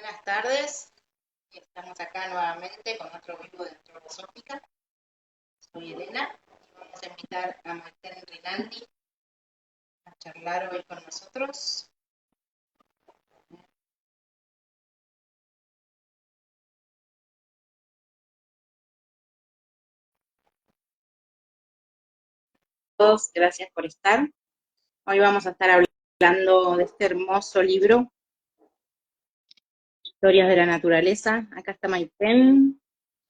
Buenas tardes, estamos acá nuevamente con nuestro grupo de Antroposófica. Soy Elena y vamos a invitar a Maiten Rinaldi a charlar hoy con nosotros. Todos, gracias por estar. Hoy vamos a estar hablando de este hermoso libro, Historias de la Naturaleza. Acá está Maiten.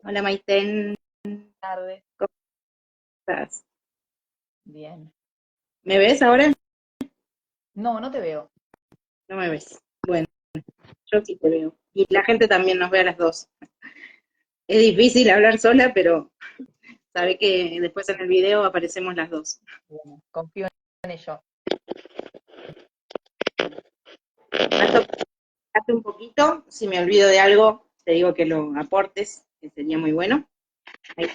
Hola Maiten, Buenas tardes. ¿cómo estás? Bien. ¿Me ves ahora? No, no te veo. No me ves. Bueno, yo sí te veo. Y la gente también nos ve a las dos. Es difícil hablar sola, pero sabe que después en el video aparecemos las dos. Bueno, confío en ello. Hace un poquito, si me olvido de algo, te digo que lo aportes, que sería muy bueno. Ahí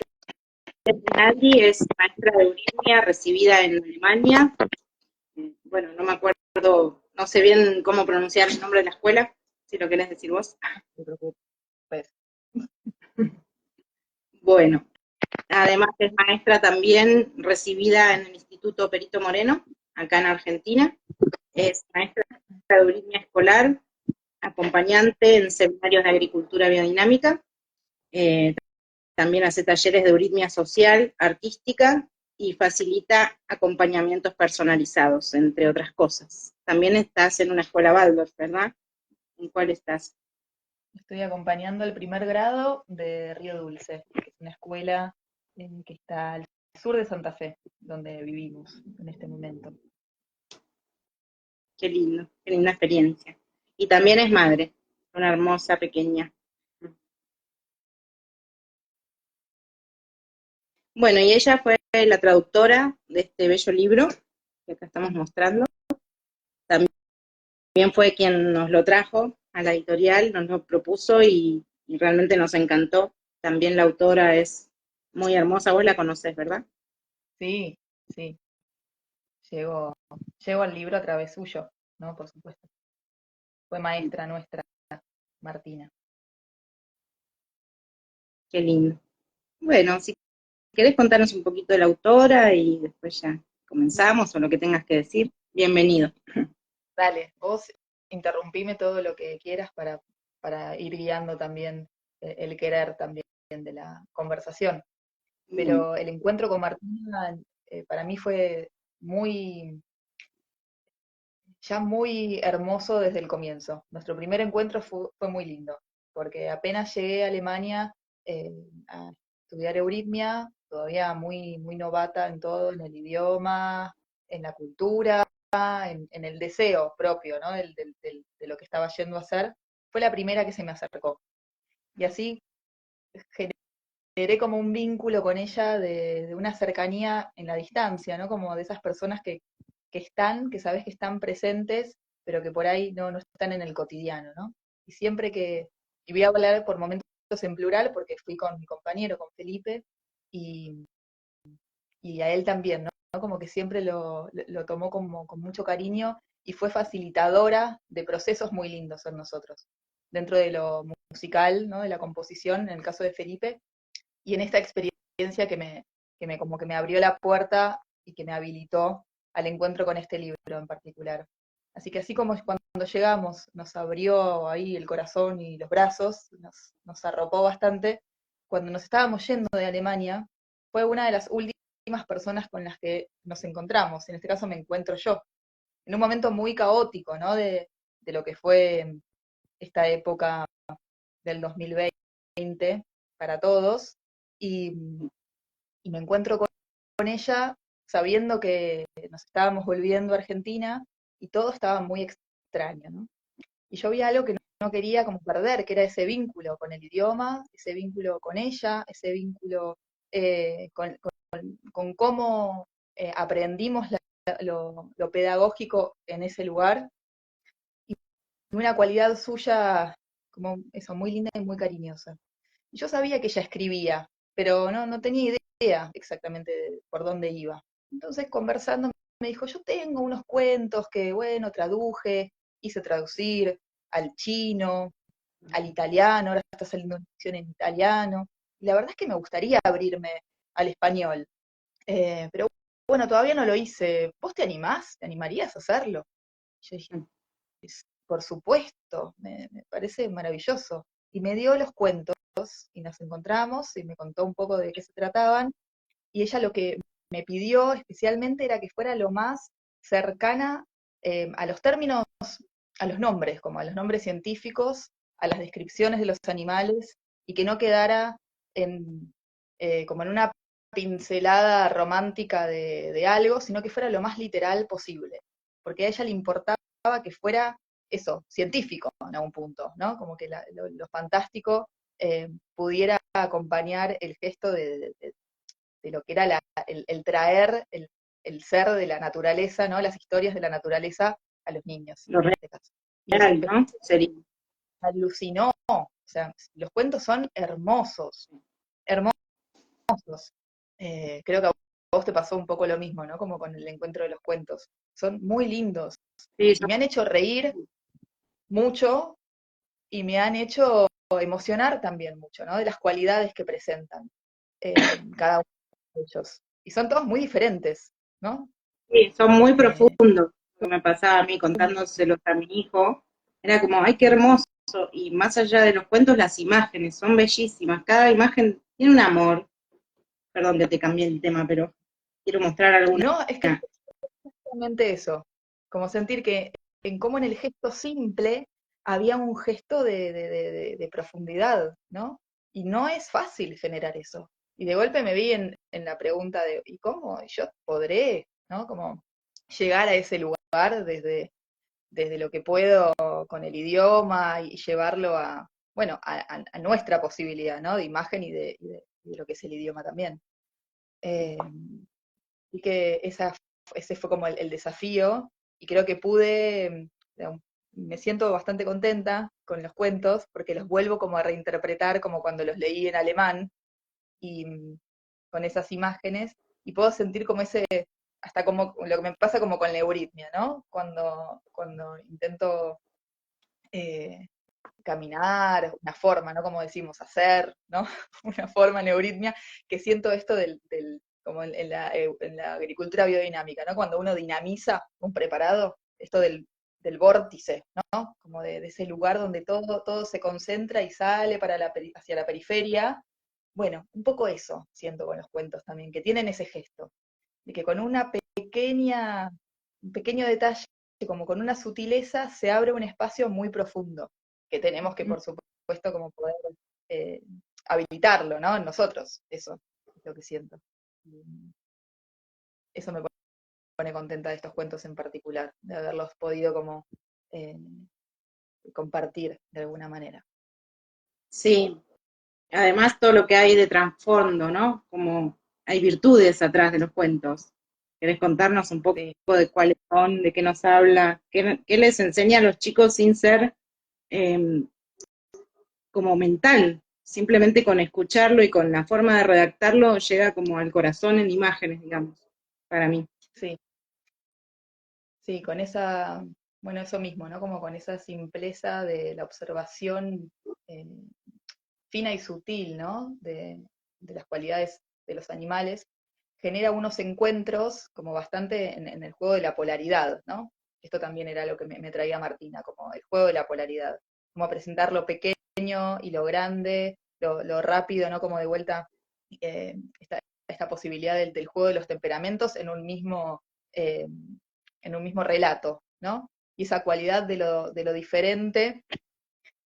Nadie es maestra de euritmia, recibida en Alemania. Bueno, no me acuerdo, no sé bien cómo pronunciar el nombre de la escuela, si lo querés decir vos. No te preocupes. Bueno, además es maestra también recibida en el Instituto Perito Moreno, acá en Argentina. Es maestra de euritmia escolar, acompañante en seminarios de agricultura biodinámica. Eh, También hace talleres de euritmia social, artística y facilita acompañamientos personalizados, entre otras cosas. También estás en una escuela Waldorf, ¿verdad? ¿En cuál estás? Estoy acompañando el primer grado de Río Dulce, que es una escuela que está al sur de Santa Fe, donde vivimos en este momento. Qué lindo, qué linda experiencia. Y también es madre, una hermosa pequeña. Bueno, y ella fue la traductora de este bello libro que acá estamos mostrando. También fue quien nos lo trajo a la editorial, nos lo propuso y realmente nos encantó. También la autora es muy hermosa, vos la conocés, ¿verdad? Sí, sí. Llego, llego al libro a través suyo, ¿no? Por supuesto. Fue maestra nuestra, Martina. Qué lindo. Bueno, si querés contarnos un poquito de la autora y después ya comenzamos o lo que tengas que decir, bienvenido. Dale, vos interrumpime todo lo que quieras para ir guiando también el querer también de la conversación. Bien, Pero el encuentro con Martina para mí fue muy, ya muy hermoso desde el comienzo. Nuestro primer encuentro fue muy lindo, porque apenas llegué a Alemania a estudiar euritmia, todavía muy, muy novata en todo, en el idioma, en la cultura, en el deseo propio, ¿no? De lo que estaba yendo a hacer, fue la primera que se me acercó. Y así generé como un vínculo con ella de una cercanía en la distancia, ¿no? Como de esas personas que están, que sabes que están presentes, pero que por ahí no están en el cotidiano, ¿no? Y siempre y voy a hablar por momentos en plural porque fui con mi compañero, con Felipe, y, y a él también, ¿no? Como que siempre lo tomó como con mucho cariño y fue facilitadora de procesos muy lindos en nosotros, dentro de lo musical, ¿no? De la composición, en el caso de Felipe, y en esta experiencia que me como que me abrió la puerta y que me habilitó al encuentro con este libro en particular. Así que así como cuando llegamos nos abrió ahí el corazón y los brazos, nos arropó bastante, cuando nos estábamos yendo de Alemania, fue una de las últimas personas con las que nos encontramos. En este caso me encuentro yo, en un momento muy caótico, ¿no? De lo que fue esta época del 2020 para todos, y, y me encuentro con ella sabiendo que nos estábamos volviendo a Argentina y todo estaba muy extraño, ¿no? Y yo vi algo que no quería como perder, que era ese vínculo con el idioma, ese vínculo con ella, ese vínculo con cómo aprendimos lo pedagógico en ese lugar, y una cualidad suya como eso, muy linda y muy cariñosa. Yo sabía que ella escribía, pero no tenía idea exactamente por dónde iba. Entonces, conversando, me dijo, yo tengo unos cuentos que, bueno, traduje, hice traducir al chino, al italiano, ahora está saliendo una ficción en italiano, y la verdad es que me gustaría abrirme al español. Pero bueno, todavía no lo hice. ¿Vos te animás? ¿Te animarías a hacerlo? Yo dije, por supuesto, me parece maravilloso. Y me dio los cuentos y nos encontramos y me contó un poco de qué se trataban. Y ella lo que me pidió especialmente era que fuera lo más cercana a los términos, a los nombres, como a los nombres científicos, a las descripciones de los animales, y que no quedara en, como en una pincelada romántica de algo, sino que fuera lo más literal posible. Porque a ella le importaba que fuera eso, científico en algún punto, ¿no? Como que lo fantástico pudiera acompañar el gesto de lo que era el traer el ser de la naturaleza, ¿no? Las historias de la naturaleza a los niños, Lo en este caso. Y eso real, ¿no? Sería. alucinó, o sea, los cuentos son hermosos, hermosos. Creo que a vos te pasó un poco lo mismo, ¿no? Como con el encuentro de los cuentos. Son muy lindos Sí, y me han hecho reír mucho y me han hecho emocionar también mucho, ¿no? De las cualidades que presentan cada uno de ellos. Y son todos muy diferentes, ¿no? sí, son muy Eh, profundos. Lo que me pasaba a mí contándoselos a mi hijo, era como, ay, qué hermoso. Y más allá de los cuentos, las imágenes son bellísimas. Cada imagen tiene un amor. Perdón que te cambié el tema, pero quiero mostrar alguna. no, es que es justamente eso, como sentir que en cómo en el gesto simple había un gesto de profundidad, ¿no? Y no es fácil generar eso. Y de golpe me vi en la pregunta de, ¿y cómo yo podré, ¿no? Como llegar a ese lugar desde lo que puedo con el idioma y llevarlo a, bueno, a nuestra posibilidad, ¿no? De imagen y de lo que es el idioma también. Eh, y que ese fue como el desafío, y creo que pude, me siento bastante contenta con los cuentos, porque los vuelvo como a reinterpretar como cuando los leí en alemán, y con esas imágenes, y puedo sentir como ese, hasta como lo que me pasa como con la euritmia, ¿no? Cuando intento eh, caminar, una forma, ¿no? Como decimos, hacer, ¿no? Una forma en euritmia, que siento esto como en la agricultura biodinámica, ¿no? Cuando uno dinamiza un preparado, esto del vórtice, ¿no? Como de ese lugar donde todo se concentra y sale hacia la periferia. Bueno, un poco eso siento con los cuentos también, que tienen ese gesto, de que con un pequeño detalle, como con una sutileza, se abre un espacio muy profundo, que tenemos que, por supuesto, como poder eh, habilitarlo, ¿no? En nosotros, eso es lo que siento. Eso me pone contenta de estos cuentos en particular, de haberlos podido como eh, compartir de alguna manera. Sí, además todo lo que hay de trasfondo, ¿no? Como hay virtudes atrás de los cuentos. ¿Querés contarnos un poco Sí. de cuáles son, de qué nos habla, qué les enseña a los chicos sin ser eh, como mental? Simplemente con escucharlo y con la forma de redactarlo llega como al corazón en imágenes, digamos, para mí. Sí, sí, con esa, bueno, eso mismo, ¿no? Como con esa simpleza de la observación eh, fina y sutil, ¿no? De las cualidades de los animales, genera unos encuentros como bastante en el juego de la polaridad, ¿no? Esto también era lo que me traía Martina, como el juego de la polaridad, como presentar lo pequeño y lo grande, lo rápido, ¿no? Como de vuelta esta posibilidad del juego de los temperamentos eh, en un mismo relato, ¿no? Y esa cualidad de lo diferente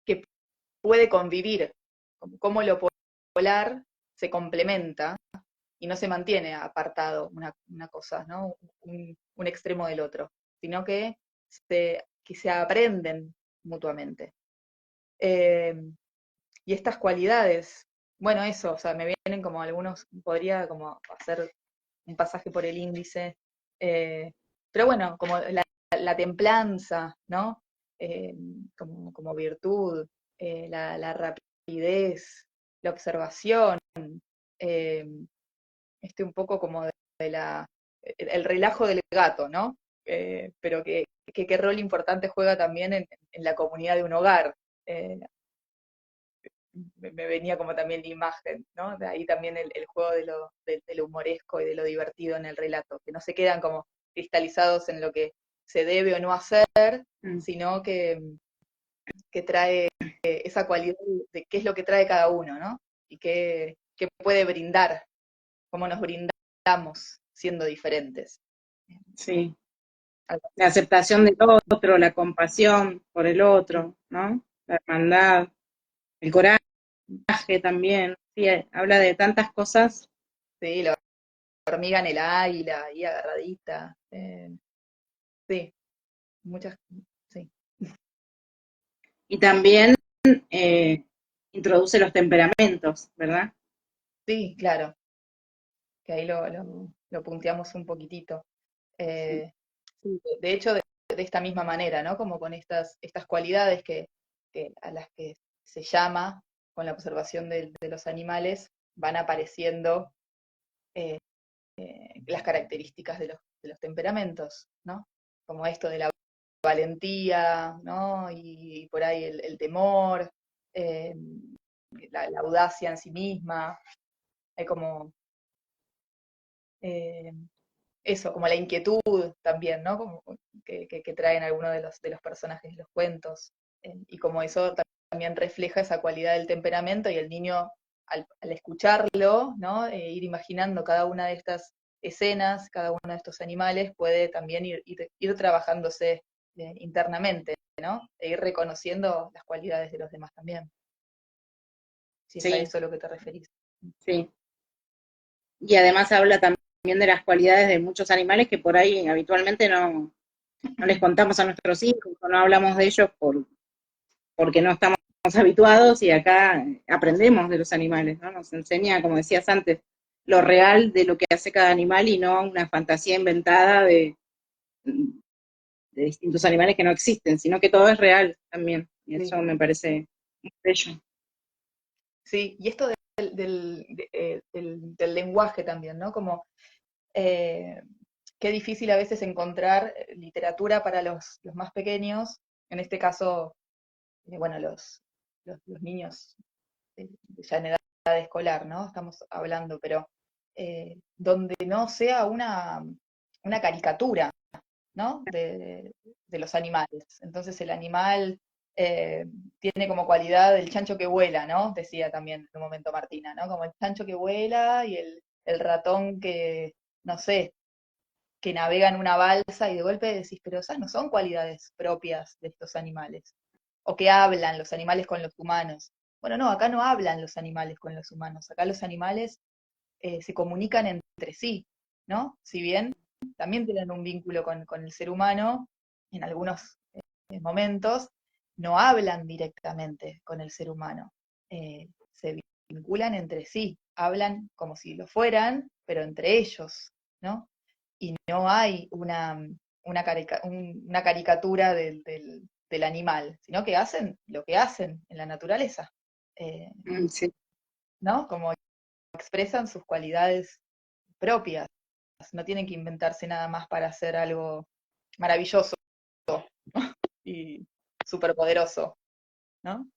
que puede convivir, cómo lo polar se complementa y no se mantiene apartado una cosa, ¿no? Un extremo del otro, sino que se aprenden mutuamente. Eh, y estas cualidades, bueno, eso, o sea, me vienen como algunos, podría como hacer un pasaje por el índice, eh, pero bueno, como la templanza, ¿no? Eh, como virtud, la rapidez, la observación, eh, un poco como el relajo del gato, ¿no? Pero qué rol importante juega también en la comunidad de un hogar. me venía como también la imagen, ¿no? De ahí también el juego de lo humoresco y de lo divertido en el relato, que no se quedan como cristalizados en lo que se debe o no hacer, Mm. sino que trae esa cualidad de qué es lo que trae cada uno, ¿no? Y qué puede brindar, cómo nos brindamos siendo diferentes. Sí, Algo la así. aceptación del otro, la compasión por el otro, ¿no? La hermandad, el coraje también, sí, habla de tantas cosas. Sí, la hormiga en el águila, ahí agarradita. Sí, muchas, sí. Y también eh, introduce los temperamentos, ¿verdad? Sí, claro, que ahí lo punteamos un poquitito. Sí, Eh, sí, de hecho, de esta misma manera, ¿no? Como con estas cualidades a las que se llama con la observación de los animales, van apareciendo eh, las características de los temperamentos, ¿no? Como esto de la valentía, ¿no? Y por ahí el temor, eh, la audacia en sí misma, hay como eh, eso, como la inquietud también, ¿no? Como que traen algunos de los personajes de los cuentos, y como eso también refleja esa cualidad del temperamento y el niño al escucharlo, ¿no? Ir imaginando cada una de estas escenas, cada uno de estos animales, puede también ir trabajándose internamente, ¿no? E ir reconociendo las cualidades de los demás también, si es a sí, eso a lo que te referís. sí. Y además habla también de las cualidades de muchos animales que por ahí habitualmente no les contamos a nuestros hijos, o no hablamos de ellos porque no estamos habituados y acá aprendemos de los animales, ¿no? Nos enseña, como decías antes, lo real de lo que hace cada animal y no una fantasía inventada de distintos animales que no existen, sino que todo es real también. Y Sí. eso me parece muy bello. Sí, y esto del lenguaje también, ¿no? Como eh, qué difícil a veces encontrar literatura para los más pequeños, en este caso, bueno, los niños ya en edad escolar, ¿no? Estamos hablando, pero donde no sea una caricatura, ¿no? De los animales. Entonces el animal eh, tiene como cualidad el chancho que vuela, ¿no? Decía también en un momento Martina, ¿no? Como el chancho que vuela y el ratón que, no sé, que navega en una balsa y de golpe decís, pero esas no son cualidades propias de estos animales. O que hablan los animales con los humanos. Bueno, no, acá no hablan los animales con los humanos. Acá los animales se comunican entre sí, ¿no? Si bien también tienen un vínculo con el ser humano, en algunos momentos no hablan directamente con el ser humano. Se vinculan entre sí, hablan como si lo fueran, pero entre ellos, ¿no? Y no hay una caricatura del animal, sino que hacen lo que hacen en la naturaleza, eh, Sí, ¿no? Como expresan sus cualidades propias, no tienen que inventarse nada más para hacer algo maravilloso y superpoderoso, ¿no?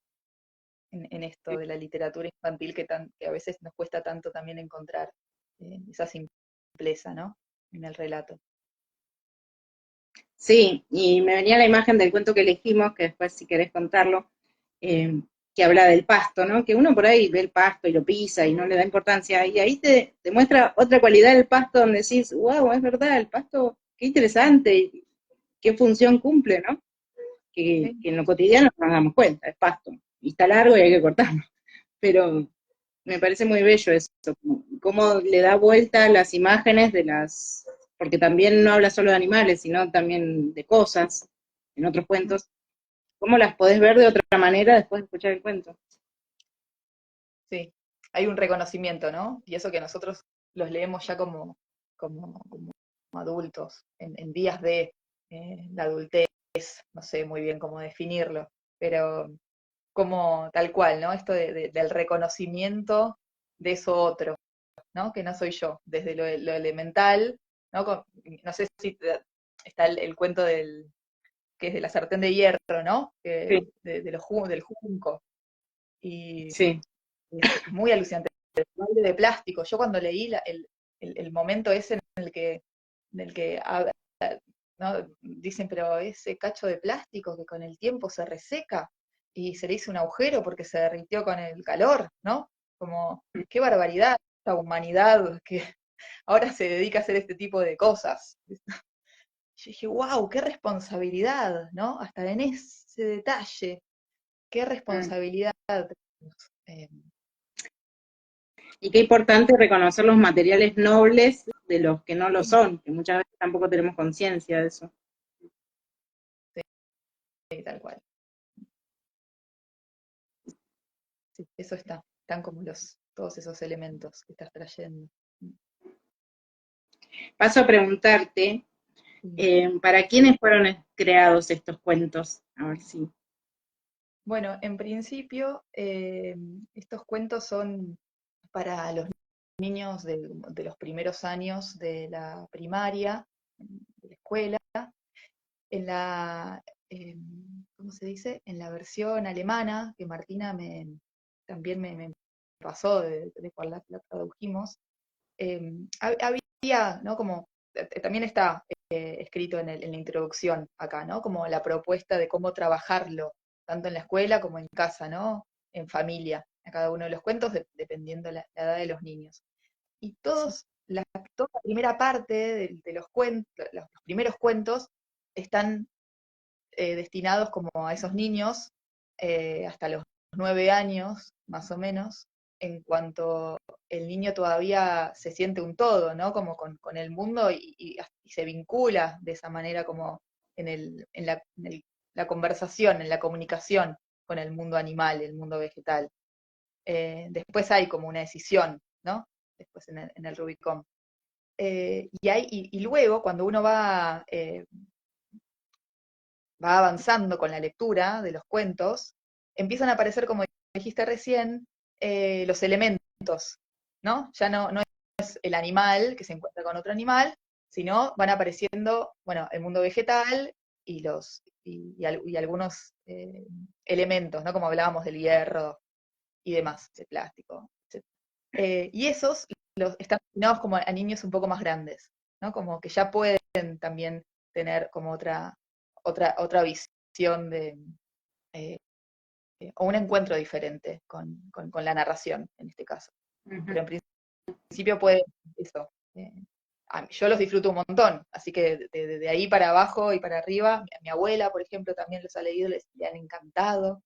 En esto de la literatura infantil que a veces nos cuesta tanto también encontrar esa simpleza, ¿no? En el relato. sí, y me venía la imagen del cuento que elegimos, que después si querés contarlo, eh, que habla del pasto, ¿no? Que uno por ahí ve el pasto y lo pisa y no le da importancia, y ahí te muestra otra cualidad del pasto donde decís, wow, es verdad, el pasto, qué interesante, y qué función cumple, ¿no? Sí, Que en lo cotidiano no nos damos cuenta, es pasto, y está largo y hay que cortarlo, pero me parece muy bello eso, cómo le da vuelta a las imágenes de las, porque también no habla solo de animales, sino también de cosas en otros cuentos, cómo las podés ver de otra manera después de escuchar el cuento. sí. Hay un reconocimiento, ¿no? Y eso que nosotros los leemos ya como adultos, en días de la adultez, no sé muy bien cómo definirlo, pero como tal cual, ¿no? Esto del reconocimiento de eso otro, ¿no? Que no soy yo, desde lo elemental, ¿no? No sé si está el cuento que es de la sartén de hierro, ¿no? Sí, Del junco. Y Sí, es muy alucinante. El baile de plástico. Yo cuando leí el momento ese en el que ¿no? Dicen, pero ese cacho de plástico que con el tiempo se reseca y se le hizo un agujero porque se derritió con el calor, ¿no? Como, qué barbaridad, esta humanidad que ahora se dedica a hacer este tipo de cosas. Yo dije, wow, qué responsabilidad, ¿no? Hasta en ese detalle, qué mm. responsabilidad tenemos. Y qué importante reconocer los materiales nobles de los que no lo Sí, son, que muchas veces tampoco tenemos conciencia de eso. sí, tal cual. Sí, eso está. Están como todos esos elementos que estás trayendo. Paso a preguntarte, Sí. ¿para quiénes fueron creados estos cuentos? A ver si. Bueno, en principio, estos cuentos son para los niños de los primeros años de la primaria, de la escuela, en la, ¿cómo se dice? En la versión alemana, que Martina también me pasó de cual la tradujimos, había, ¿no? Como, también está escrito en la introducción acá, ¿no? Como la propuesta de cómo trabajarlo, tanto en la escuela como en casa, ¿no? En familia, a cada uno de los cuentos, dependiendo la edad de los niños. Y toda la primera parte de los cuentos, los primeros cuentos, están destinados como a esos niños hasta los 9 años, más o menos, en cuanto el niño todavía se siente un todo, ¿no? Como con el mundo y se vincula de esa manera como en la conversación, en la comunicación con el mundo animal, el mundo vegetal. Después hay como una decisión, ¿no? Después en el Rubicón. Y luego, cuando uno va avanzando con la lectura de los cuentos, empiezan a aparecer, como dijiste recién, los elementos, ¿no? Ya no es el animal que se encuentra con otro animal, sino van apareciendo, bueno, el mundo vegetal y algunos elementos, ¿no? Como hablábamos del hierro y demás, del plástico, etc. Y esos están destinados como a niños un poco más grandes, ¿no? Como que ya pueden también tener como otra visión eh, o un encuentro diferente con la narración, en este caso. Ujú. Pero en principio puede eso. Yo los disfruto un montón, así que de ahí para abajo y para arriba, mi abuela, por ejemplo, también los ha leído, le han encantado.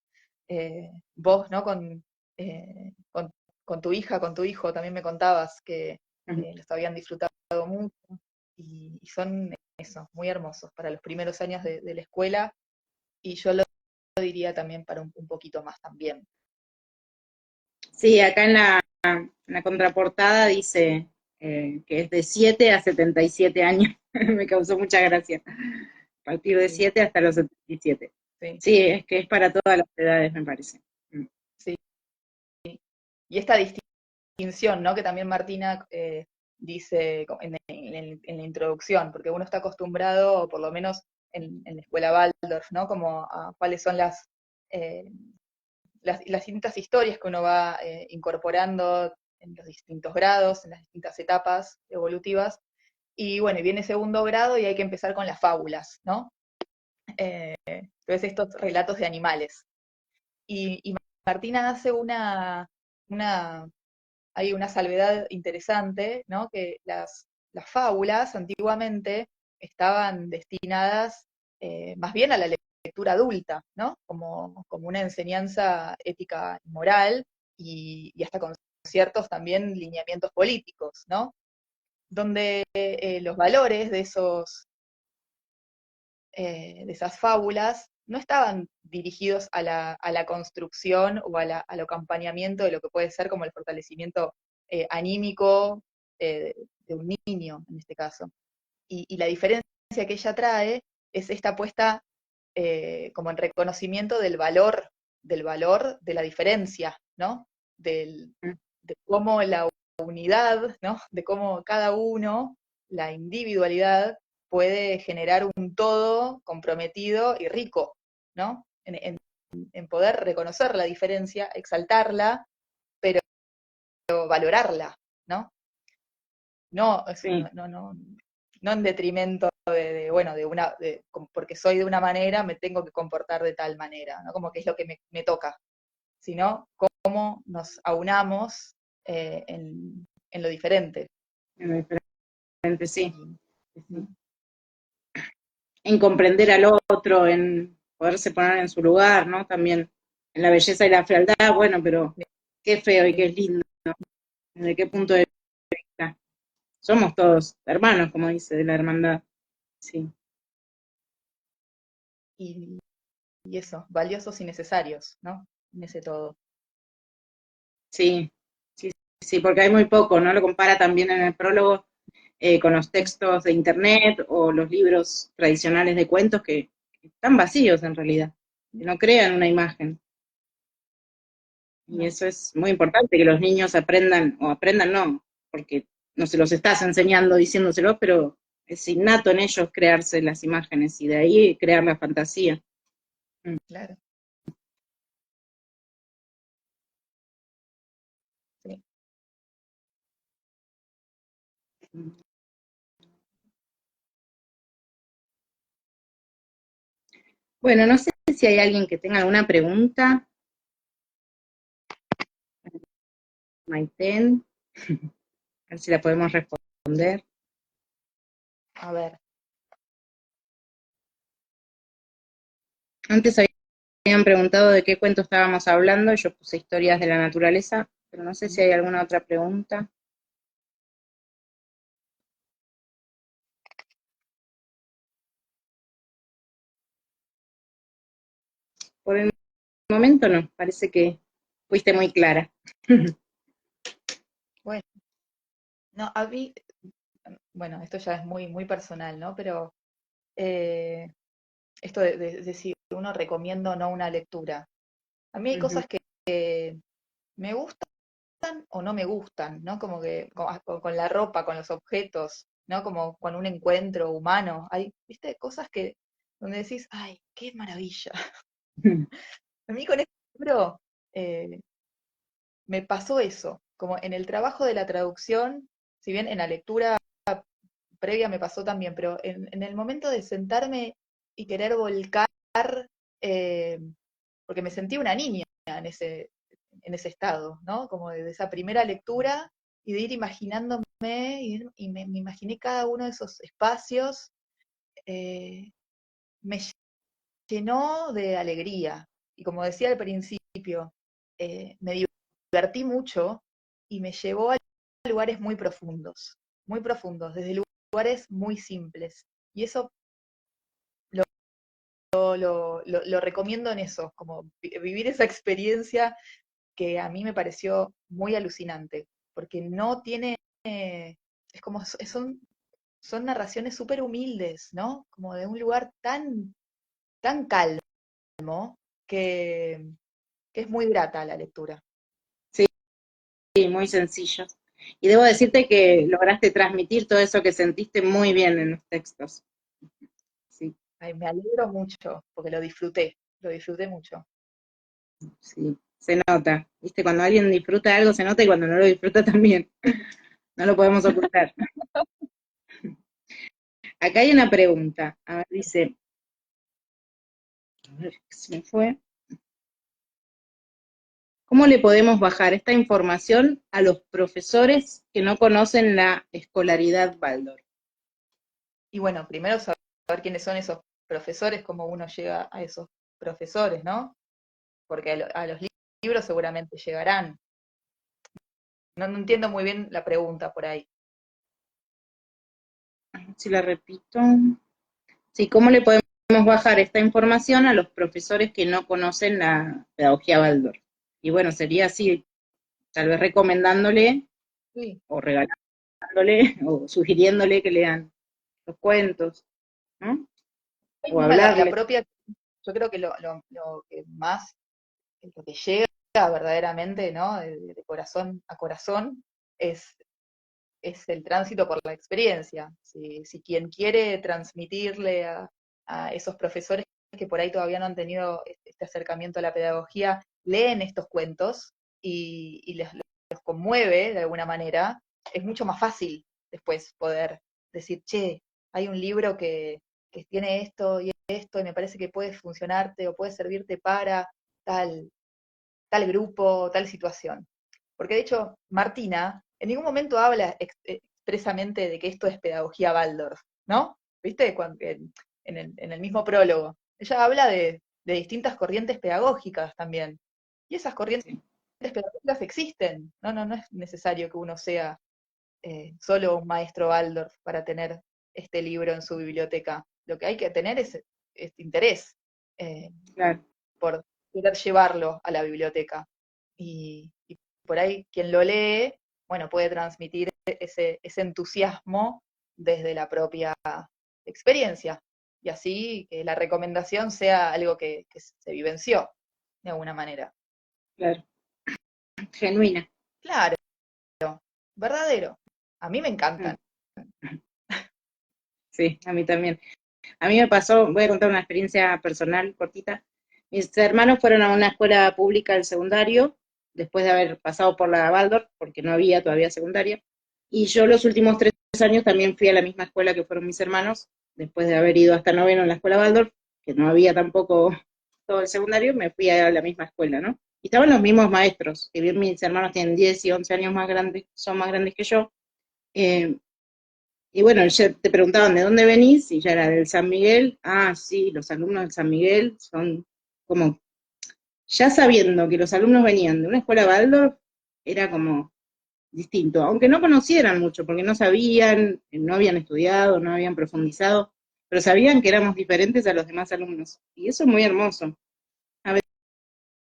Vos, ¿no? Con tu hija, con tu hijo, también me contabas que Ujú. los habían disfrutado mucho y son eso, muy hermosos para los primeros años de la escuela y yo lo diría también para un poquito más también. Sí, acá en la contraportada dice que es de 7 a 77 años. Me causó mucha gracia. A partir de Sí, 7 hasta los 77. sí, Sí, es que es para todas las edades, me parece. Mm. sí. Y esta distinción, ¿no? Que también Martina dice en la introducción, porque uno está acostumbrado, por lo menos en la escuela Waldorf, ¿no? Como a cuáles son eh, las distintas historias que uno va incorporando en los distintos grados, en las distintas etapas evolutivas. Y bueno, y viene segundo grado y hay que empezar con las fábulas, ¿no? Entonces estos relatos de animales. Y Martina hace una hay una salvedad interesante, ¿no? Que las fábulas antiguamente estaban destinadas más bien a la lectura adulta, ¿no? Como una enseñanza ética y moral y hasta con ciertos también lineamientos políticos, ¿no? Donde los valores de esas fábulas no estaban dirigidos a la construcción o al acompañamiento de lo que puede ser como el fortalecimiento anímico de un niño, en este caso. Y la diferencia que ella trae es esta puesta como en reconocimiento del valor de la diferencia, ¿no? De cómo la unidad, ¿no? De cómo cada uno, la individualidad, puede generar un todo comprometido y rico, ¿no? en poder reconocer la diferencia, exaltarla, pero valorarla, ¿no? No, Sí, no en detrimento bueno, porque soy de una manera, me tengo que comportar de tal manera, ¿no? Como que es lo que me toca, sino cómo nos aunamos en lo diferente. en lo diferente, sí. Y, Sí. ¿no? En comprender al otro, en poderse poner en su lugar, ¿no? También en la belleza y la fealdad, bueno, pero qué feo y qué es lindo, desde qué punto de vista. Somos todos hermanos, como dice, de la hermandad. Sí, Y, y eso, valiosos y necesarios, ¿no? En ese todo. sí, sí, sí, porque hay muy poco, ¿no? Lo compara también en el prólogo con los textos de internet o los libros tradicionales de cuentos que están vacíos en realidad, que no crean una imagen. Y No, eso es muy importante, que los niños aprendan, o aprendan no, porque no se los estás enseñando diciéndoselo, pero es innato en ellos crearse las imágenes y de ahí crear la fantasía. claro, sí. Bueno, no sé si hay alguien que tenga alguna pregunta. Maiten, a ver si la podemos responder. A ver, Antes habían preguntado de qué cuento estábamos hablando, yo puse historias de la naturaleza, pero no sé si hay alguna otra pregunta. Por el momento no, parece que fuiste muy clara. bueno, no, bueno, esto ya es muy, muy personal, ¿no? Pero esto de decir, uno recomienda o no una lectura. A mí hay Ujú. cosas que me gustan o no me gustan, ¿no? Como que con la ropa, con los objetos, ¿no? Como con un encuentro humano. Hay, ¿viste? Cosas que donde decís, ay, qué maravilla. A mí con este libro eh, me pasó eso, como en el trabajo de la traducción, si bien en la lectura previa me pasó también, pero en el momento de sentarme y querer volcar, eh, porque me sentí una niña en ese estado, ¿no? Como de esa primera lectura y de ir imaginándome, y me imaginé cada uno de esos espacios, eh, me llenó de alegría. Y como decía al principio, me divertí mucho y me llevó a lugares muy profundos, desde lugares muy simples. Y eso lo recomiendo en eso, como vivir esa experiencia que a mí me pareció muy alucinante, porque no tiene, es como, son narraciones súper humildes, ¿no? Como de un lugar tan calmo que, que es muy grata la lectura. Sí, muy sencillo. Y debo decirte que lograste transmitir todo eso que sentiste muy bien en los textos. Sí, Ay, me alegro mucho, porque lo disfruté mucho. sí, se nota. ¿Viste? Cuando alguien disfruta algo se nota y cuando no lo disfruta también. No lo podemos ocultar. Acá hay una pregunta. A ver, dice, a ver, se me fue. ¿Cómo le podemos bajar esta información a los profesores que no conocen la escolaridad Waldorf? Y bueno, primero saber quiénes son esos profesores, cómo uno llega a esos profesores, ¿no? Porque a los libros seguramente llegarán. No entiendo muy bien la pregunta por ahí. Si la repito. Sí, ¿cómo le podemos bajar esta información a los profesores que no conocen la pedagogía Waldorf? Y bueno, sería así, tal vez recomendándole Sí. o regalándole o sugiriéndole que lean los cuentos, ¿no? Y O misma la hablarle. propia, yo creo que lo que más, lo que llega verdaderamente, ¿no? De corazón a corazón, es, es el tránsito por la experiencia. Si quien quiere transmitirle a esos profesores que por ahí todavía no han tenido esta este acercamiento a la pedagogía, leen estos cuentos y los conmueve de alguna manera, es mucho más fácil después poder decir, che, hay un libro que tiene esto y esto, y me parece que puede funcionarte o puede servirte para tal, tal grupo, tal situación. Porque de hecho, Martina en ningún momento habla expresamente de que esto es pedagogía Waldorf, ¿no? ¿Viste? En el mismo prólogo. Ella habla de distintas corrientes pedagógicas también. Y esas corrientes Sí, pedagógicas existen. No es necesario que uno sea solo un maestro Waldorf para tener este libro en su biblioteca. Lo que hay que tener es este interés eh, claro, por querer llevarlo a la biblioteca. Y por ahí quien lo lee, bueno, puede transmitir ese entusiasmo desde la propia experiencia. Y así que la recomendación sea algo que se vivenció de alguna manera. claro, genuina. Claro, verdadero. A mí me Mm, encantan. sí, a mí también. A mí me pasó, voy a contar una experiencia personal cortita. Mis hermanos fueron a una escuela pública del secundario, después de haber pasado por la Waldorf, porque no había todavía secundaria. Y yo los últimos 3 años también fui a la misma escuela que fueron mis hermanos, después de haber ido hasta noveno en la escuela Waldorf, que no había tampoco todo el secundario, me fui a la misma escuela, ¿no? Y estaban los mismos maestros, que bien mis hermanos tienen 10 y 11 años más grandes, son más grandes que yo. Eh, y bueno, ya te preguntaban de dónde venís y ya era del San Miguel. Ah, sí, los alumnos del San Miguel son como, ya sabiendo que los alumnos venían de una escuela Waldorf, era como distinto, aunque no conocieran mucho, porque no sabían, no habían estudiado, no habían profundizado, pero sabían que éramos diferentes a los demás alumnos. Y eso es muy hermoso. A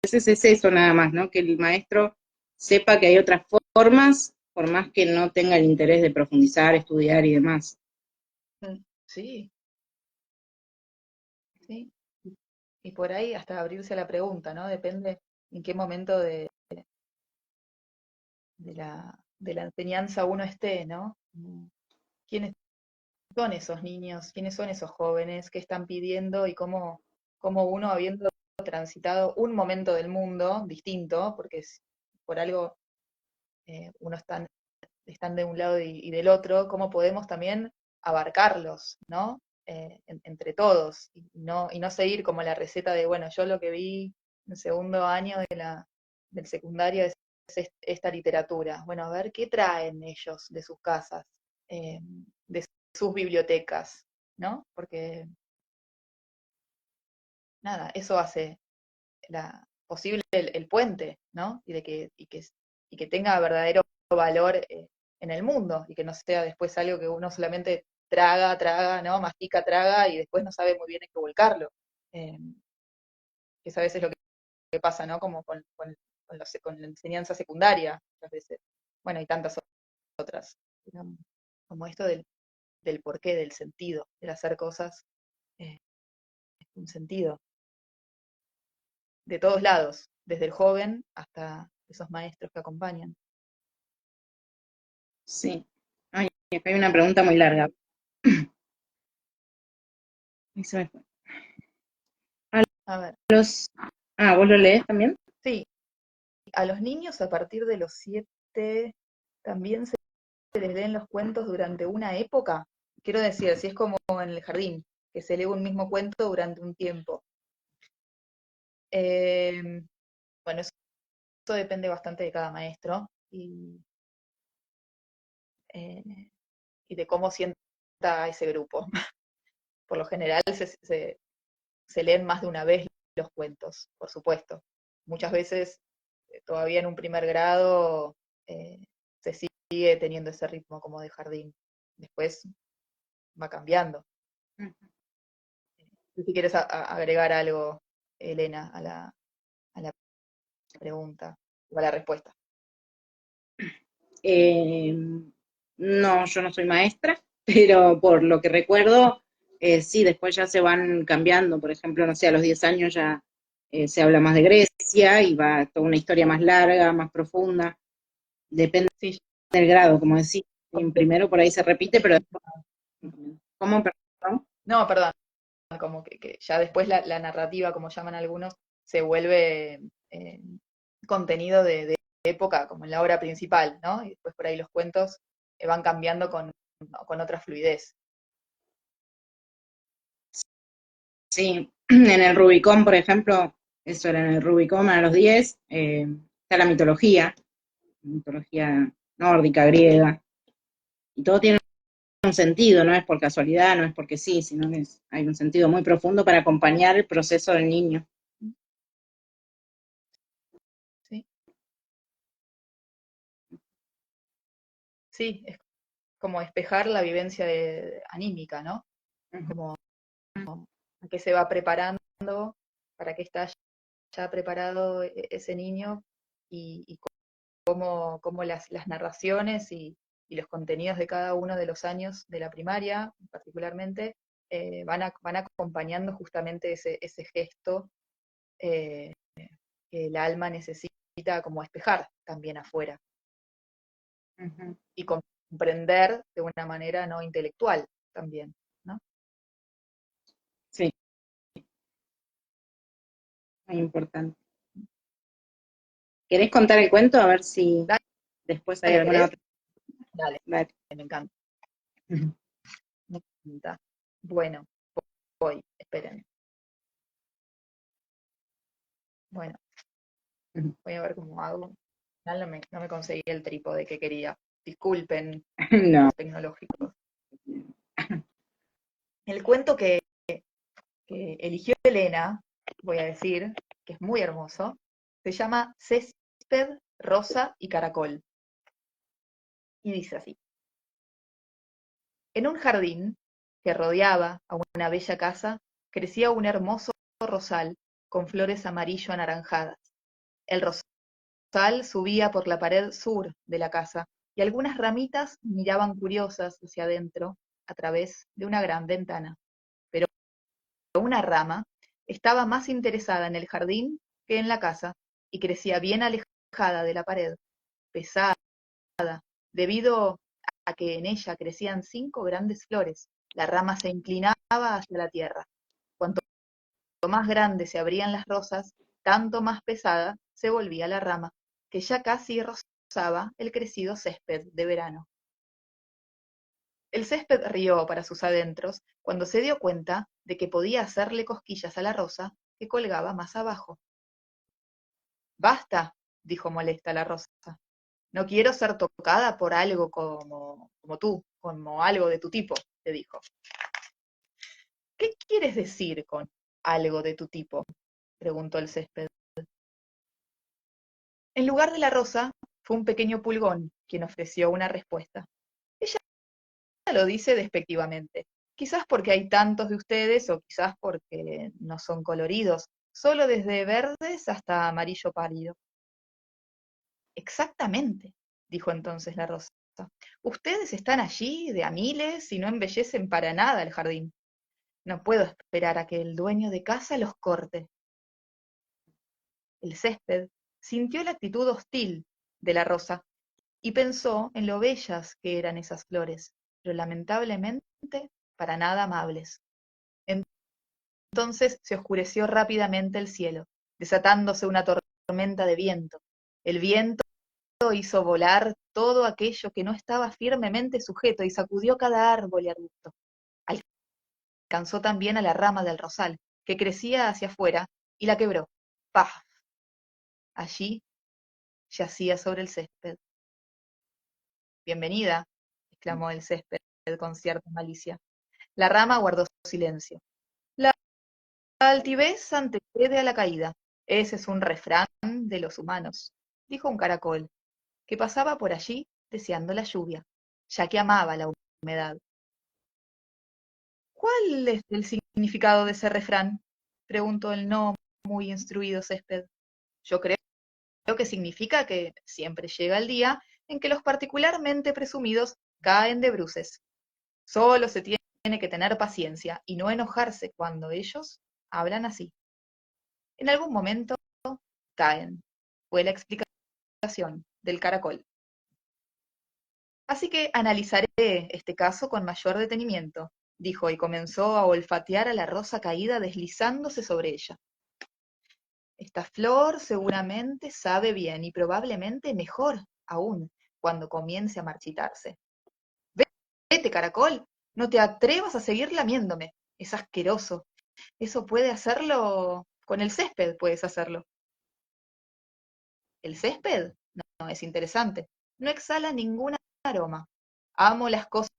veces es eso nada más, ¿no? Que el maestro sepa que hay otras formas, por más que no tenga el interés de profundizar, estudiar y demás. Sí, sí. Y por ahí hasta abrirse a la pregunta, ¿no? Depende en qué momento de la enseñanza uno esté, ¿no? ¿Quiénes son esos niños? ¿Quiénes son esos jóvenes? ¿Qué están pidiendo? Y cómo uno, habiendo transitado un momento del mundo distinto, porque por algo uno están de un lado y del otro, cómo podemos también abarcarlos, ¿no? Entre todos, y no seguir como la receta de, bueno, yo lo que vi en el segundo año del secundario es esta literatura. Bueno, a ver qué traen ellos de sus casas, de sus bibliotecas, ¿no? Porque, nada, eso hace posible el puente, ¿no? Y que tenga verdadero valor en el mundo, y que no sea después algo que uno solamente traga, traga, ¿no? Mastica, traga, y después no sabe muy bien en qué volcarlo. Eh, que es a veces lo que pasa, ¿no? Como con la enseñanza secundaria, muchas veces. Bueno, y tantas otras. Digamos, como esto del porqué, del sentido, del hacer cosas eh, un sentido, de todos lados, desde el joven hasta esos maestros que acompañan. Sí. Ay, acá hay una pregunta muy larga. Ahí se me fue. A A ver, los... Ah, ¿vos lo lees también? sí, a los niños a partir de los 7 también se les leen los cuentos durante una época. Quiero decir, si es como en el jardín, que se lee un mismo cuento durante un tiempo. Eh, bueno, eso depende bastante de cada maestro eh, y de cómo sienta a ese grupo. Por lo general se leen más de una vez los cuentos, por supuesto. Muchas veces, todavía en un primer grado, eh, se sigue teniendo ese ritmo como de jardín. Después va cambiando. Si quieres agregar algo, Elena, a la pregunta o a la respuesta. Eh, no, yo no soy maestra, pero por lo que recuerdo, sí, después ya se van cambiando. Por ejemplo, no sé, a los 10 años ya se habla más de Grecia y va toda una historia más larga, más profunda. Depende Sí, del grado, como decís. En como- primero por ahí se repite, pero después... ¿Cómo, perdón? no, perdón, como que ya después la narrativa, como llaman algunos, se vuelve contenido de época, como en la obra principal, ¿no? Y después por ahí los cuentos van cambiando con otra fluidez. Sí, en el Rubicón, por ejemplo, eso era en el Rubicón a los 10, está la mitología nórdica, griega, y todo tiene un sentido, no es por casualidad, no es porque sí, sino que hay un sentido muy profundo para acompañar el proceso del niño. ¿Sí? Sí, es como despejar la vivencia anímica, ¿no? Como a qué se va preparando, para que está ya preparado ese niño y cómo las narraciones y los contenidos de cada uno de los años de la primaria, particularmente, van acompañando justamente ese gesto eh, que el alma necesita como despejar también afuera y comprender de una manera no intelectual también, ¿no? Sí, muy importante. ¿Querés contar el cuento? A ver si después hay Dale, alguna ¿querés? otra. Dale, Dale. me encanta. Me encanta. Bueno, voy, esperen. Bueno, voy a ver cómo hago. Al final no me conseguí el trípode que quería. Disculpen, No. los tecnológicos. El cuento que eligió Elena, voy a decir, que es muy hermoso, se llama Césped, Rosa y Caracol. Y dice así. En un jardín que rodeaba a una bella casa, crecía un hermoso rosal con flores amarillo anaranjadas. El rosal subía por la pared sur de la casa y algunas ramitas miraban curiosas hacia adentro a través de una gran ventana. Pero una rama estaba más interesada en el jardín que en la casa y crecía bien alejada de la pared, pesada, debido a que en ella crecían 5 grandes flores. La rama se inclinaba hacia la tierra. Cuanto más grandes se abrían las rosas, tanto más pesada se volvía la rama, que ya casi rozaba el crecido césped de verano. El césped rió para sus adentros cuando se dio cuenta de que podía hacerle cosquillas a la rosa que colgaba más abajo. Basta, dijo molesta la rosa. No quiero ser tocada por algo como tú, como algo de tu tipo, le dijo. ¿Qué quieres decir con algo de tu tipo? Preguntó el césped. En lugar de la rosa, fue un pequeño pulgón quien ofreció una respuesta. Ella lo dice despectivamente, quizás porque hay tantos de ustedes o quizás porque no son coloridos, solo desde verdes hasta amarillo pálido. Exactamente, dijo entonces la rosa. Ustedes están allí de a miles y no embellecen para nada el jardín. No puedo esperar a que el dueño de casa los corte. El césped sintió la actitud hostil de la rosa y pensó en lo bellas que eran esas flores, pero lamentablemente para nada amables. Entonces se oscureció rápidamente el cielo, desatándose una tormenta de viento. El viento hizo volar todo aquello que no estaba firmemente sujeto y sacudió cada árbol y arbusto. Alcanzó también a la rama del rosal, que crecía hacia afuera, y la quebró. ¡Paf! Allí yacía sobre el césped. Bienvenida, exclamó el césped con cierta malicia. La rama guardó silencio. La altivez antecede a la caída. Ese es un refrán de los humanos, dijo un caracol, que pasaba por allí deseando la lluvia, ya que amaba la humedad. ¿Cuál es el significado de ese refrán? Preguntó el no muy instruido césped. Yo creo que significa que siempre llega el día en que los particularmente presumidos caen de bruces. Solo se tiene que tener paciencia y no enojarse cuando ellos hablan así. En algún momento caen, fue la explicación del caracol. Así que analizaré este caso con mayor detenimiento, dijo y comenzó a olfatear a la rosa caída deslizándose sobre ella. Esta flor seguramente sabe bien y probablemente mejor aún cuando comience a marchitarse. Vete, caracol, no te atrevas a seguir lamiéndome. Es asqueroso. Eso puede hacerlo con el césped, puedes hacerlo. El césped no es interesante. No exhala ningún aroma. Amo las cosas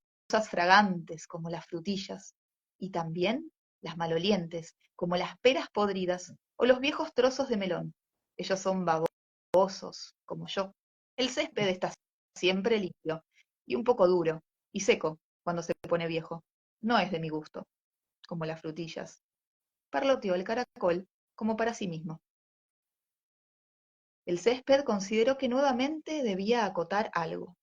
fragantes como las frutillas y también las malolientes como las peras podridas o los viejos trozos de melón. Ellos son babosos como yo. El césped está siempre limpio y un poco duro y seco cuando se pone viejo. No es de mi gusto, como las frutillas. Parloteó el caracol como para sí mismo. El césped consideró que nuevamente debía acotar algo.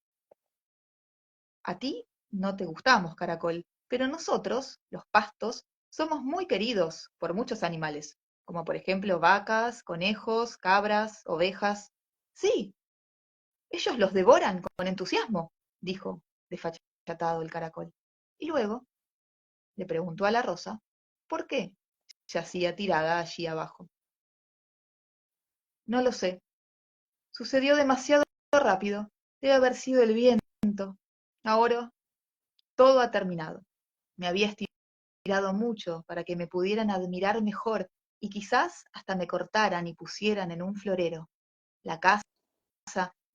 A ti no te gustamos, caracol, pero nosotros, los pastos, somos muy queridos por muchos animales, como por ejemplo vacas, conejos, cabras, ovejas. Sí, ellos los devoran con entusiasmo, dijo desfachatado el caracol. Y luego le preguntó a la rosa por qué yacía tirada allí abajo. No lo sé. Sucedió demasiado rápido. Debe haber sido el viento. Ahora todo ha terminado. Me había estirado mucho para que me pudieran admirar mejor y quizás hasta me cortaran y pusieran en un florero. La casa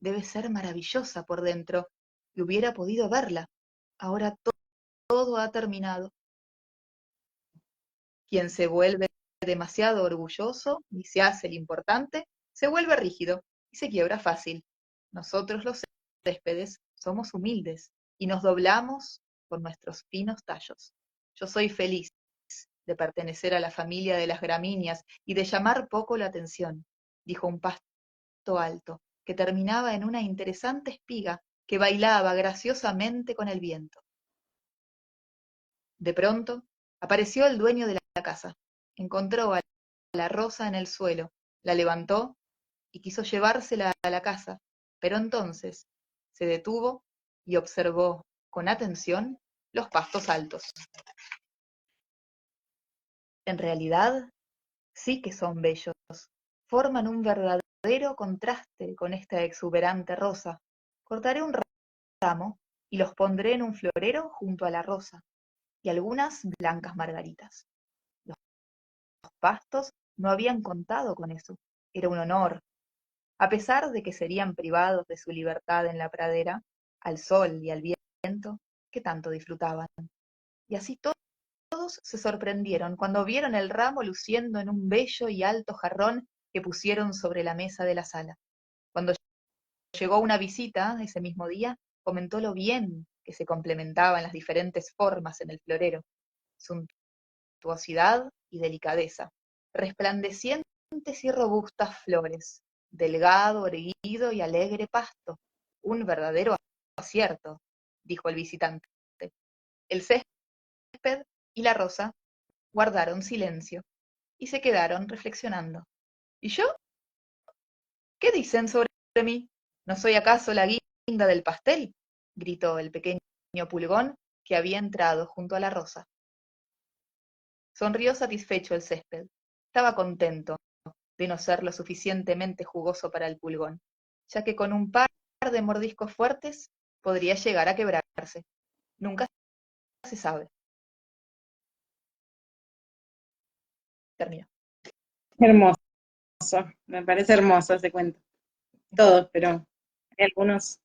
debe ser maravillosa por dentro y hubiera podido verla. Ahora todo ha terminado. Quien se vuelve demasiado orgulloso y se hace el importante, se vuelve rígido y se quiebra fácil. Nosotros los céspedes somos humildes y nos doblamos por nuestros finos tallos. Yo soy feliz de pertenecer a la familia de las gramíneas y de llamar poco la atención, dijo un pasto alto, que terminaba en una interesante espiga que bailaba graciosamente con el viento. De pronto apareció el dueño de la casa. Encontró a la rosa en el suelo, la levantó y quiso llevársela a la casa, pero entonces se detuvo y observó con atención los pastos altos. En realidad, sí que son bellos, forman un verdadero contraste con esta exuberante rosa. Cortaré un ramo y los pondré en un florero junto a la rosa y algunas blancas margaritas. Los pastos no habían contado con eso. Era un honor. A pesar de que serían privados de su libertad en la pradera, al sol y al viento, que tanto disfrutaban. Y así todos se sorprendieron cuando vieron el ramo luciendo en un bello y alto jarrón que pusieron sobre la mesa de la sala. Cuando llegó una visita ese mismo día, comentó lo bien que se complementaban las diferentes formas en el florero, suntuosidad y delicadeza, resplandecientes y robustas flores, delgado, erguido y alegre pasto, un verdadero acierto, dijo el visitante. El césped y la rosa guardaron silencio y se quedaron reflexionando. ¿Y yo? ¿Qué dicen sobre mí? ¿No soy acaso la guinda del pastel? Gritó el pequeño pulgón que había entrado junto a la rosa. Sonrió satisfecho el césped. Estaba contento de no ser lo suficientemente jugoso para el pulgón, ya que con un par de mordiscos fuertes podría llegar a quebrarse. Nunca se sabe. Terminó. Hermoso, me parece hermoso ese cuento. Todos, pero hay algunos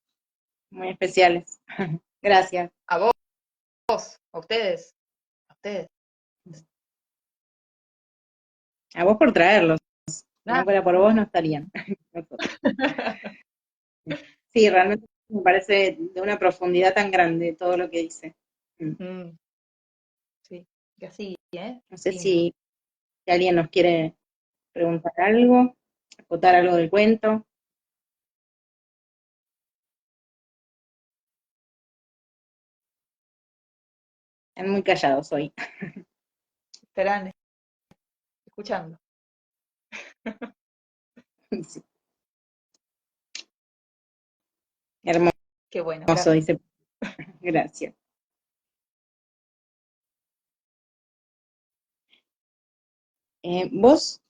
muy especiales. Gracias. A vos, a ustedes, a ustedes. A vos por traerlos. Si no Nada. fuera por vos, no estarían. Sí, realmente me parece de una profundidad tan grande todo lo que dice. Mm, sí, que así, ¿eh? No sé Lindo. si alguien nos quiere preguntar algo, acotar algo del cuento. Están muy callados hoy. Estarán escuchando. Sí. Hermoso, Qué bueno, gracias. dice. Gracias. Vos,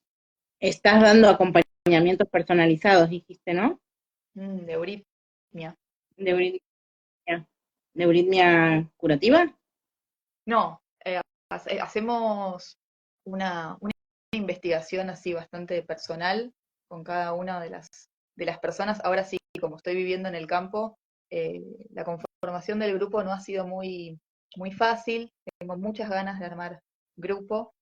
Estás dando acompañamientos personalizados, dijiste, ¿no? De euritmia. De euritmia, de euritmia curativa. No, hacemos una investigación así bastante personal con cada una de las personas. Ahora sí, como estoy viviendo en el campo, la conformación del grupo no ha sido muy fácil. Tengo muchas ganas de armar grupo,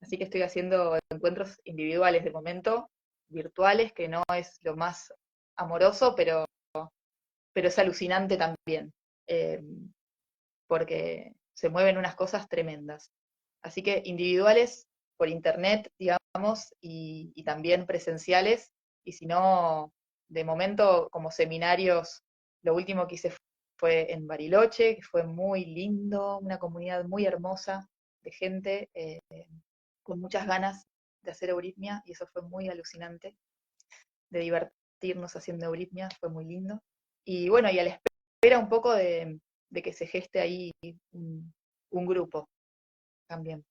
así que estoy haciendo encuentros individuales de momento, virtuales, que no es lo más amoroso, pero es alucinante también. Eh, Porque se mueven unas cosas tremendas. Así que individuales por internet, digamos, y también presenciales, y si no, de momento como seminarios, lo último que hice fue en Bariloche, que fue muy lindo, una comunidad muy hermosa de gente con muchas ganas de hacer euritmia, y eso fue muy alucinante, de divertirnos haciendo euritmia, fue muy lindo. Y bueno, y a la espera un poco de que se geste ahí un grupo también.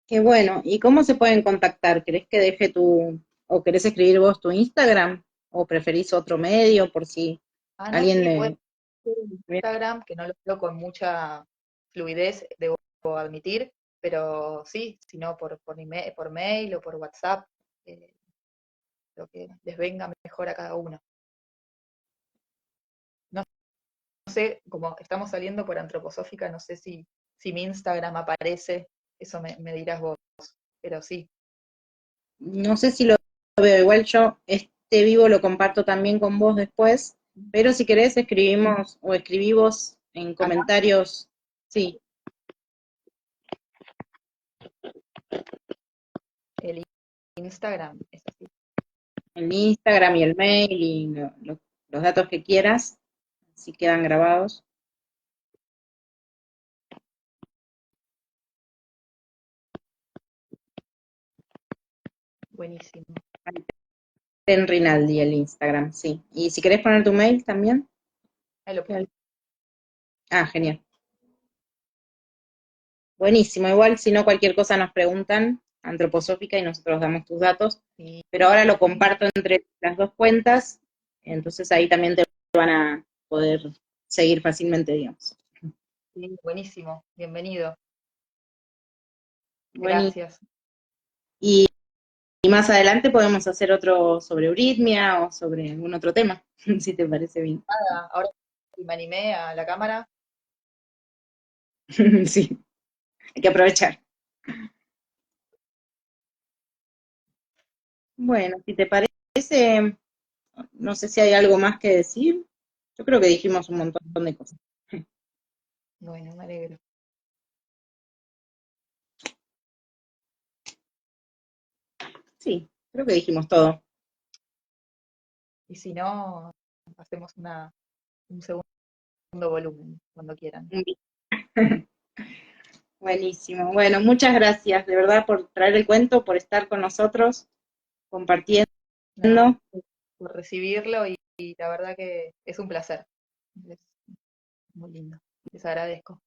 Qué bueno. ¿Y cómo se pueden contactar? ¿Querés que deje o querés escribir vos tu Instagram? ¿O preferís otro medio por si Ah, no, alguien sí, pueden le... ser en Instagram, que no lo veo con mucha fluidez, debo admitir, pero sí, si no por mail o por WhatsApp, eh, lo que les venga mejor a cada uno. No sé, como estamos saliendo por antroposófica, no sé si mi Instagram aparece, eso me dirás vos, pero sí. No sé si lo veo, igual yo este vivo lo comparto también con vos después, pero si querés escribimos o escribí vos en Acá comentarios, sí, el Instagram es así. el Instagram y el mail y los datos que quieras, si quedan grabados. Buenísimo. En Rinaldi el Instagram, sí. Y si querés poner tu mail también. Ahí lo pongo. Ah, genial. Buenísimo. Igual si no cualquier cosa nos preguntan, antroposófica, y nosotros damos tus datos. Sí, Pero ahora lo comparto entre las dos cuentas, entonces ahí también te van a poder seguir fácilmente, digamos. sí, buenísimo. Bienvenido. Bueno, Gracias. y, y más adelante podemos hacer otro sobre euritmia o sobre algún otro tema, si te parece bien. Ahora que me animé a la cámara, Sí, hay que aprovechar. Bueno, si te parece, no sé si hay algo más que decir. Yo creo que dijimos un montón de cosas. bueno, me alegro. Sí, creo que dijimos todo. Y si no, hacemos un segundo volumen, cuando quieran. Buenísimo. Bueno, muchas gracias de verdad por traer el cuento, por estar con nosotros, compartiendo. No, por recibirlo y la verdad que es un placer. Es muy lindo. Les agradezco.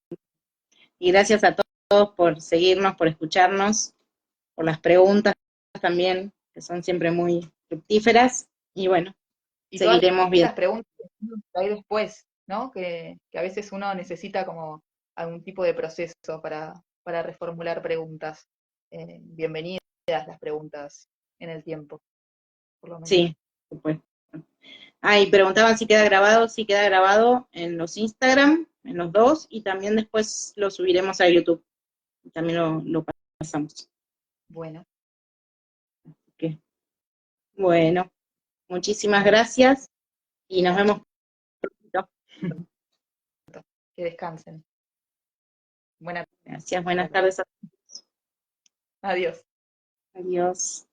Y gracias a todos por seguirnos, por escucharnos, por las preguntas también, que son siempre muy fructíferas. Y bueno, Y todas seguiremos viendo. las preguntas que hay después, ¿no? Que a veces uno necesita como algún tipo de proceso para reformular preguntas. Bienvenidas las preguntas en el tiempo, por lo menos. Sí, por supuesto. Ah, y preguntaban si queda grabado, sí queda grabado en los Instagram, en los dos, y también después lo subiremos a YouTube. También lo pasamos. Bueno, Ok. Bueno, muchísimas gracias y nos vemos pronto. que descansen. Buena, Gracias, buenas tardes. adiós. Adiós.